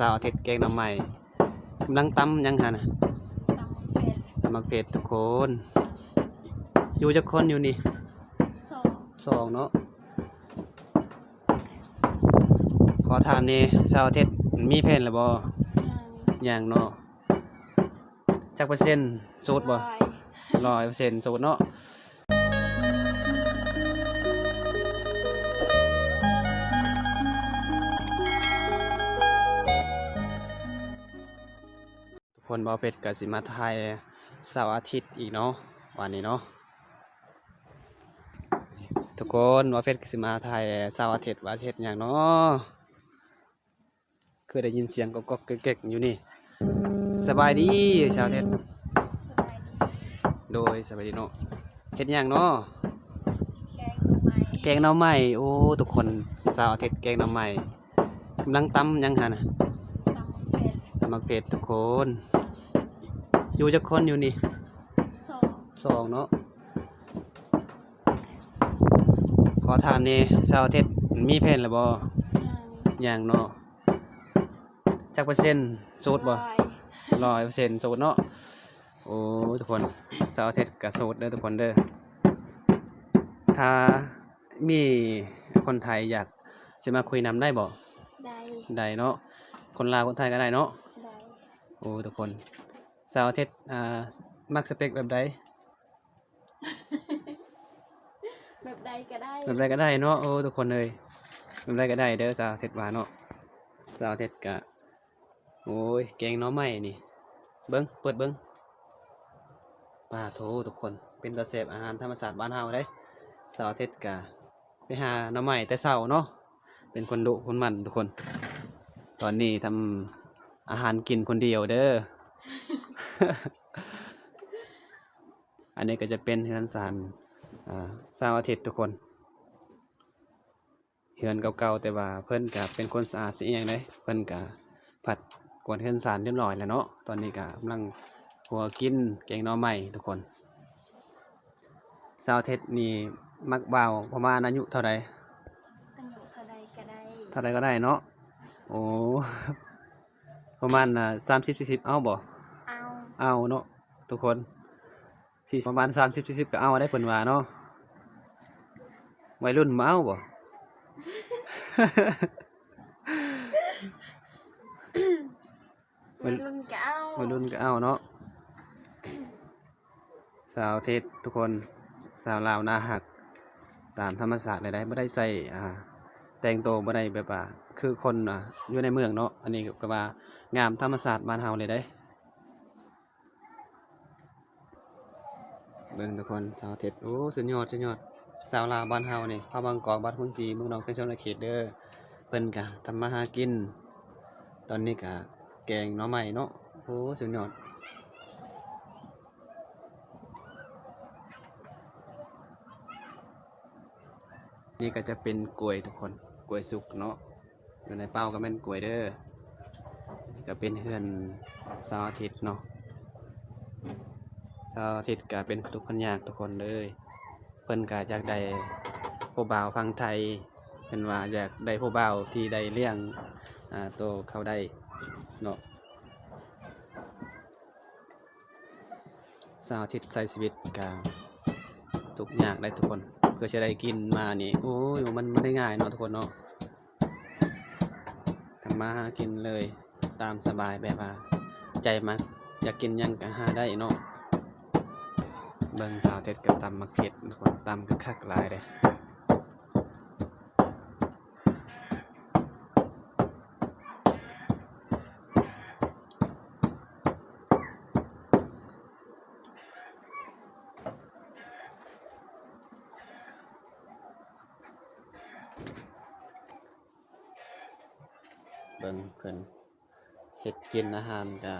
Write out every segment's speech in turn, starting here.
สาวอาทิตย์แกงหน่อไม้กำลังตำยังหั่นน่ะตำมักเผ็ดทุกคนอยู่จักคนอยู่นี่สองเนาะขอถามนี่สาวอาทิตย์มีแผนแล้วบ่ยังเนาะจักเปอร์เซ็นต์โสดบ่100%โสดเนาะทุกคนบ่เป็ดก็สิมาถ่ายเสาร์อาทิตย์อีกเนาะวันนี้เนาะทุกคนบ่เป็ดก็สิมาถ่ายเสาร์อาทิตย์ว่าสิเฮ็ดหยังเนาะคือได้ยินเสียงก๊อกๆแก๊กๆอยู่นี่สบายดีชาวอาทิตย์โดยสบายดีเนาะเฮ็ดหยังเนาะแกงหน่อไม้โอ้ทุกคนเสาร์อาทิตย์แกงหน่อไม้กำลังตำยังหั่นน่ะตำมักเผ็ดทุกคนอยู่จักคนอยู่นี่สองเนาะขอถามนี่เสาร์อาทิตย์มีแผนแล้วบ่ยังเนาะจักเปอร์เซ็นต์โสดบ่100%โสดเนาะโอ้ทุกคนเสาร์อาทิตย์ก็โสดเด้อทุกคนเด้อถ้ามีคนไทยอยากสิมาคุยนำได้บ่ได้เนาะคนลาวคนไทยก็ได้เนาะโอ้ทุกคนเสาร์อาทิตย์มักสเปคแบบใด แบบใดก็ได้เนาะโอ้ทุกคนเลยแบบใดก็ได้เด้อเสาร์อาทิตย์ว่าเนาะเสาร์อาทิตย์ก็โอ้ยแกงหน่อไม้นี่เบิ่งเปิดเบิ่งปลาโถทุกคนเป็นตาแซ่บอาหารธรรมชาติบ้านเฮาเด้เสาร์อาทิตย์ก็ไปหาหน่อไม้แต่เช้าเนาะเป็นคนดุคนมันทุกคนตอนนี้ทำอาหารกินคนเดียวเด้อ อันนี้ก็จะเป็นเฮือนศาลเสาร์อาทิตย์ทุกคนเฮือนเก่าๆแต่ว่าเพิ่นก็เป็นคนสะอาดสิอิหยังเด้เพิ่นก็ผัดกวาดเฮือนศาลเรียบร้อยแล้วเนาะตอนนี้ก็กำลังหัวกินแกงหน่อไม้ทุกคนเสาร์อาทิตย์นี่มักบ่าวประมาณอายุเท่าใดเท่าใดก็ได้เนาะโอ้ ประมาณ30-40เอาบ่เอาเนาะทุกคนที่ประมาณ30-40ก็เอาได้เพิ่นว่าเนาะวัยรุ่นมาเอาบ่ วัยรุ่นก็เอาเนาะสาวอาทิตย์ทุกคนสาวลาวน่าฮักตามธรรมชาติได้บ่ได้ใส่แต่งตัวบ่ได้แบบว่าคือคนอยู่ในเมืองเนาะอันนี้ก็ว่างามธรรมชาติบ้านเฮาเลยได้เบิ่งทุกคนสาวอาทิตย์โอ้สุดยอดสาวลาวบ้านเฮานี่พระบางกอกบ้านหุ่นศรีเมืองหนองเป็นชนเขตเด้อเพิ่นก็ทำมาหากินตอนนี้ก็แกงหน่อไม้เนาะโอ้สุดยอดนี่ก็จะเป็นกล้วยทุกคนกล้วยสุกเนาะอยู่ในเป้าก็เป็นกล้วยเด้อนี่ก็เป็นเฮือนเสาร์อาทิตย์เนาะเสาร์อาทิตย์ก็เป็นทุกคนยากทุกคนเลยเพิ่นก็อยากได้ผู้บ่าวฟังไทยเพิ่นว่าอยากได้ผู้บ่าวที่ได้เลี้ยงโตเขาได้เนาะเสาร์อาทิตย์ใช้ชีวิตก็ทุกยากได้ทุกคนเพื่อจะได้กินมานี่โอ้ยมันไม่ได้ง่ายเนาะทุกคนเนาะทำมาหากินเลยตามสบายแบบว่าใจมักอยากกินยังก็หาได้เนาะเบิ่งสาวเท็ดกับตำมักเก็ดทุกคนตำก็คักหลายเลยเบิ่งเพิ่นเฮ็ดกินอาหารก็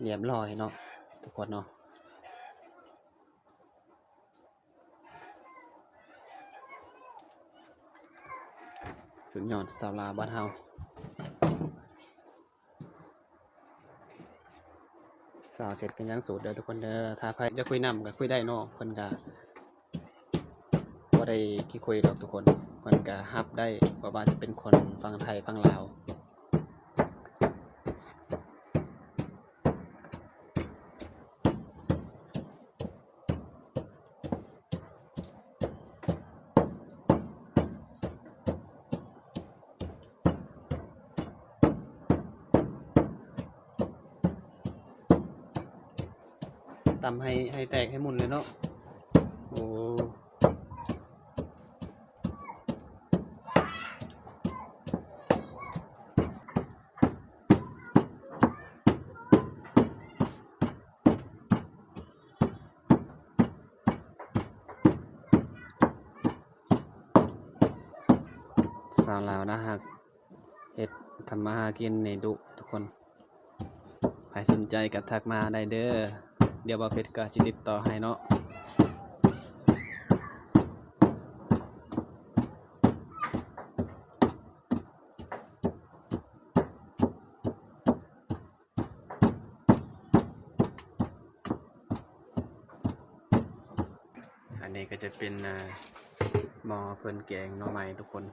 เรียบร้อยเนาะทุกคนเนาะสุดยอดสาวลาวบ้านเฮาสาวเจ็ดกันยังสูตรเด้อทุกคนเด้อถ้าใครจะคุยนำก็คุยได้เนาะเพิ่นก็บ่ได้ขี้คุยดอกทุกคนเพิ่นก็รับได้ว่าจะเป็นคนฟังไทยฟังลาว ตำให้แตกให้หมุนเลยเนาะโอ้สาวลาวนะฮักเฮ็ดทำมาหากินในดุทุกคนใครสนใจก็ทักมาได้เด้อเดี๋ยวบ่าวเพชรก็สิติดต่อให้เนาะอันนี้ก็จะเป็นหม้อเพิ่นแกงหน่อไม้ทุกคน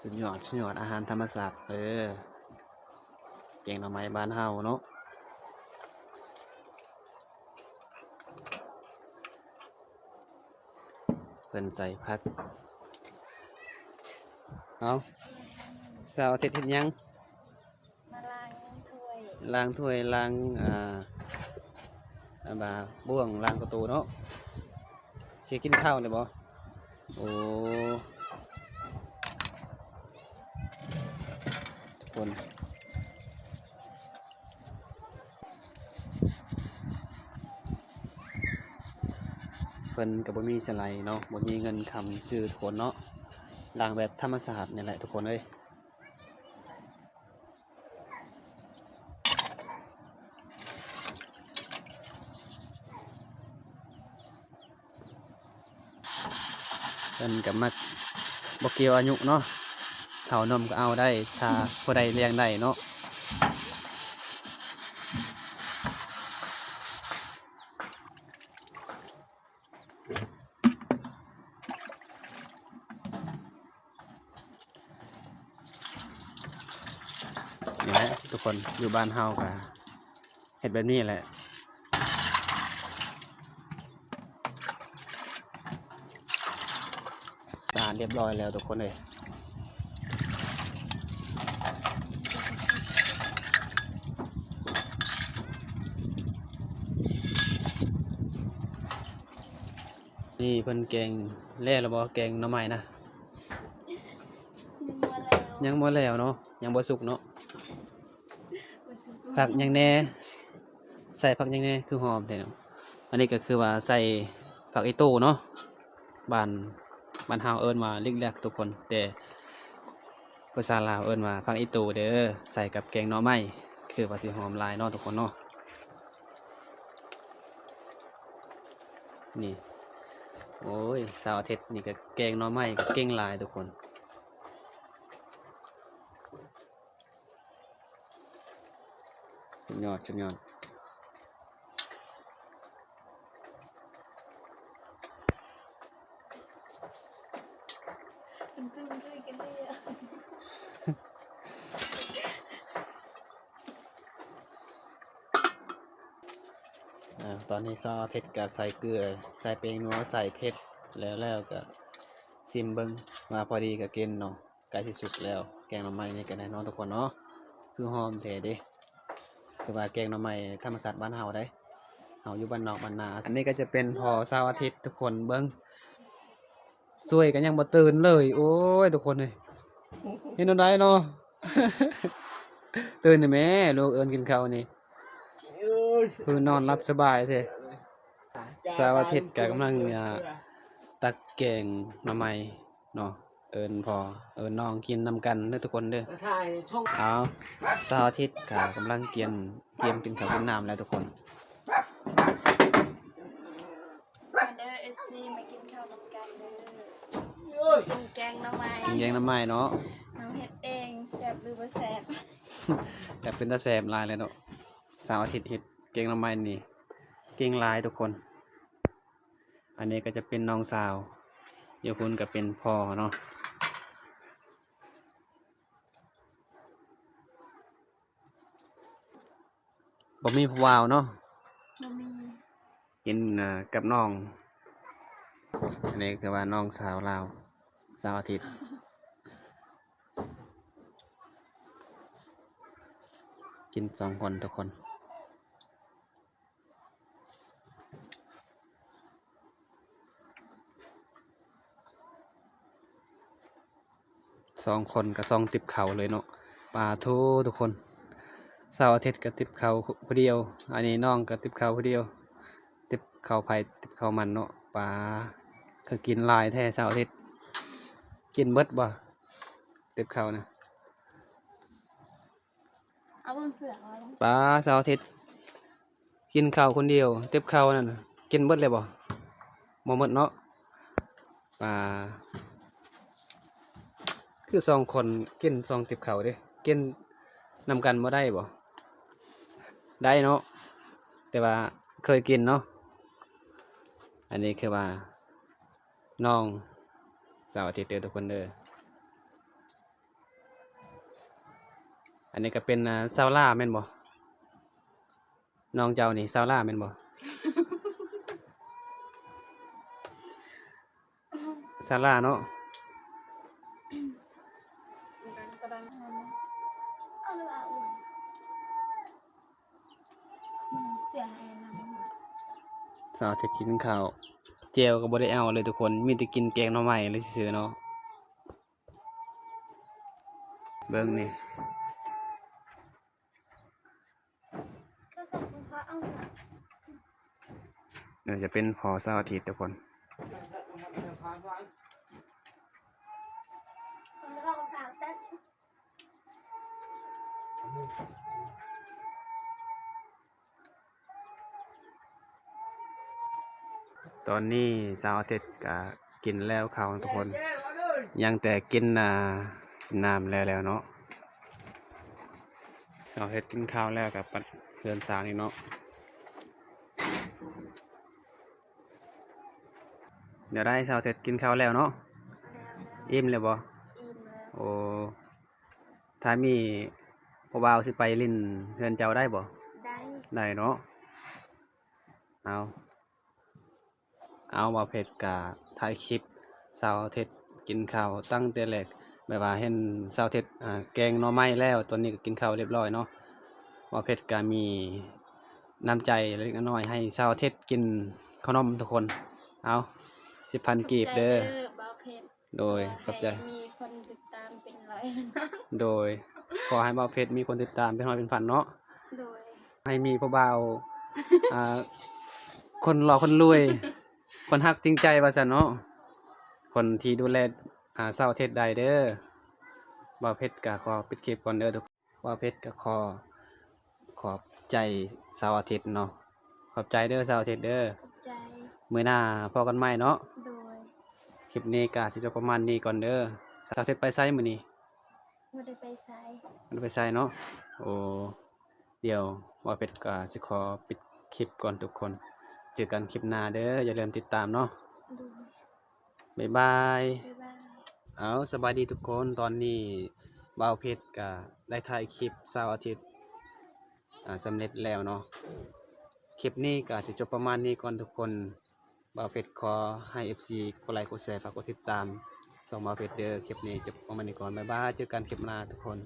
สุดยอดอาหารธรรมศาสตร์แกงหน่อไม้บ้านเฮาเนาะเพิ่นใส่ผักเอาสาวอาทิตย์เฮ็ดหยัง มาล้างถ้วย ล้างถ้วยล้างบาบ้วงล้างประตูเนาะสิกินข้าวเลยบ่โอ้ทุกคนเพิ่นก็บ่มีสไลด์เนาะบ่มีเงินคำซื้อทุกคนเนาะล้างแบบธรรมชาตินี่แหละทุกคนเอ้ยเพิ่นก็มักบ่เกี่ยวอายุเนาะเฒ่านมก็เอาได้ถ้าผู้ใดเลี้ยงได้เนาะนี่แหละทุกคนอยู่บ้านเฮาก็เฮ็ดแบบนี้แหละสะอาดเรียบร้อยแล้วทุกคนเลยนี่เพิ่นแกงแล่แล้วบ่แกงหน่อไม้นะ ยังมาแล้ว ยังบ่แล้วเนาะยังบ่สุกเนาะ บ่สุก ผักหยังแหน่ใส่ผักหยังแหน่คือหอมแท้เนาะอันนี้ก็คือว่าใส่ผักอีตู้เนาะบ้านบ้านเฮาเอิ้นว่าลิกแลกทุกคนแต่ภาษาลาวเอิ้นว่าผักอีตู้เด้อใส่กับแกงหน่อไม้คือว่าสิหอมหลายเนาะทุกคนเนาะนี่โอ้ยเสาร์อาทิตย์นี่ก็แกงหน่อไม้ก็เก่งหลายทุกคนสุดยอดจุ่มด้วยกันเลยอ่ะ ตอนนี้ซอสเผ็ดก็ใส่เกลือใส่เปงนัวใส่เผ็ดแล้วก็ซิมเบิ้งมาพอดีกับกินเนาะใกล้สิสุกแล้วแกงหน่อไม้นี่ก็ได้เนาะทุกคนเนาะคือหอมแท้เด้คือว่าแกงหน่อไม้ธรรมชาติบ้านเฮาได้เฮาอยู่บ้านนอกบ้านนาอันนี้ก็จะเป็นพอเสาร์อาทิตย์ทุกคนเบิ้งสวยกันยังบ่ตื่นเลยโอ้ยทุกคนเลยเห็นได้เนาะ ตื่นได้แม่ลูกเอิ้นกินข้าวนี่คือนอนรับสบายแท้เสาร์อาทิตย์ก็กำลังตักแกงหน่อไม้เนาะเอิ้นพอเอิ้นน้องกินนำกันเด้อทุกคนเด้อเอาเสาร์อาทิตย์ก็กำลังเตรียมกินข้าวกินน้ำแล้วทุกคน มาเด้อ FC มากินข้าวนำกันเด้อกินแกงหน่อไม้ กินแกงหน่อไม้เนาะ น้องเฮ็ดเองแซ่บหรือบ่แซ่บ แต่เป็นตาแสบหลายเลยเนาะเสาร์อาทิตย์เฮ็ดแกงหน่อไม้นี่เก่งหลายทุกคน อันนี้ก็จะเป็นน้องสาวเดี๋ยวคุณก็เป็นพ่อเนาะบ่มีผู้ว่าวเนาะ บ่มี กินกับน้อง อันนี้คือว่าน้องสาวลาวเสาร์อาทิตย์ กิน2 คนทุกคน2 คนกับ2ติบเขาเลยเนาะปลาทูทุกคนเสาร์อาทิตย์กับติบเขาผู้เดียวอันนี้น้องกับติบเขาผู้เดียวติบเขาไผ่ติบเขามันเนาะปลาคือกินหลายแท้เสาร์อาทิตย์กินเบิดบ่ติบเขานะ เอาบนเผือกเอาลง ปลาเสาร์อาทิตย์กินข้าวคนเดียวติบเขานั่นน่ะกินเบิดเลยบ่หมดเนาะปลาคือ2 คนกิน2ติบเขาเด้กินนำกันบ่ได้บ่ได้เนาะแต่ว่าเคยกินเนาะอันนี้คือว่าน้องเสาร์อาทิตย์เด้อทุกคนเด้ออันนี้ก็เป็นซาวล่าแม่นบ่น้องเจ้านี่ซาวล่าแม่นบ่ซาวล่าเนาะ กระดังทำเอาเลยเอาเสียให้น้ำ สาวจะกินข้าวเจียวก็บ่ได้เอาเลยทุกคนมีแต่กินแกงหน่อไม้เลยซื่อๆเนาะเบิ่งนี่ ก็แต่คุณพระเอาหนัก เดี๋ยวจะเป็นพอเสาร์อาทิตย์ทุกคน มันเราฝากแต่ ตอนนี้เสาร์อาทิตย์ก็กินแล้วข้าวทุกคน ยังแต่กินน้ำแล้วเนาะเสาร์อาทิตย์กินข้าวแล้วกับปัดเรือนสางนี่เนาะเดี๋ยวได้เสาร์อาทิตย์กินข้าวแล้วเนาะ แล้ว อิ่มเลยบ่ อิ่มแล้ว โอ้ถ้ามีผู้บ่าวสิไปลิ้นเฮือนเจ้าได้บ่ ได้ ได้เนาะเอาว่าเพชรกะถ่ายคลิปเสาร์อาทิตย์กินข้าวตั้งแต่แรกแบบว่าเห็นเสาร์อาทิตย์แกงหน่อไม้แล้วตอนนี้ก็กินข้าวเรียบร้อยเนาะว่าเพชรกะมีน้ำใจเล็กน้อยให้เสาร์อาทิตย์กินขนมทุกคนเอา10,000 กีบเด้อ บ่าวเพชร โดยขอบใจ ให้มีคนติดตามเป็นร้อยนะ โดยขอให้บ่าวเพชรมีคนติดตามเป็นร้อยเป็นพันเนาะ โดย ให้มีผู้บ่าวอ่าคนหล่อคนรวย คนฮักจริงใจว่าซั่นเนาะคนที่ดูแลเสาร์อาทิตย์ใดเด้อบ่าวเพชรก็ขอปิดคลิปก่อนเด้อทุกคนบ่าวเพชรก็ขอบใจเสาร์อาทิตย์เนาะขอบใจเด้อเสาร์อาทิตย์เด้อ ขอบใจ มื้อหน้าพอกันใหม่เนาะ โดย คลิปนี้ก็สิจบประมาณนี้ก่อนเด้อเสาร์อาทิตย์ไปไสมื้อนี้ ไม่ได้ไปไส มันไปไสเนาะโอ้เดี๋ยวบ่าวเพชรก็สิขอปิดคลิปก่อนทุกคนเจอกันคลิปหน้าเด้ออย่าลืมติดตามเนาะ โดย บ๊ายบาย บ๊ายบาย เอาสบายดีทุกคนตอนนี้บ่าวเพชรก็ได้ถ่ายคลิปเสาร์อาทิตย์สำเร็จแล้วเนาะคลิปนี้ก็สิจบประมาณนี้ก่อนทุกคนบ่าวเพชรขอให้ FC กดไลค์กดแชร์ฝากกดติดตามส่องบ่าวเพชรเด้อคลิปนี้จบประมาณนี้ก่อนบ๊ายบายเจอกันคลิปหน้าทุกคน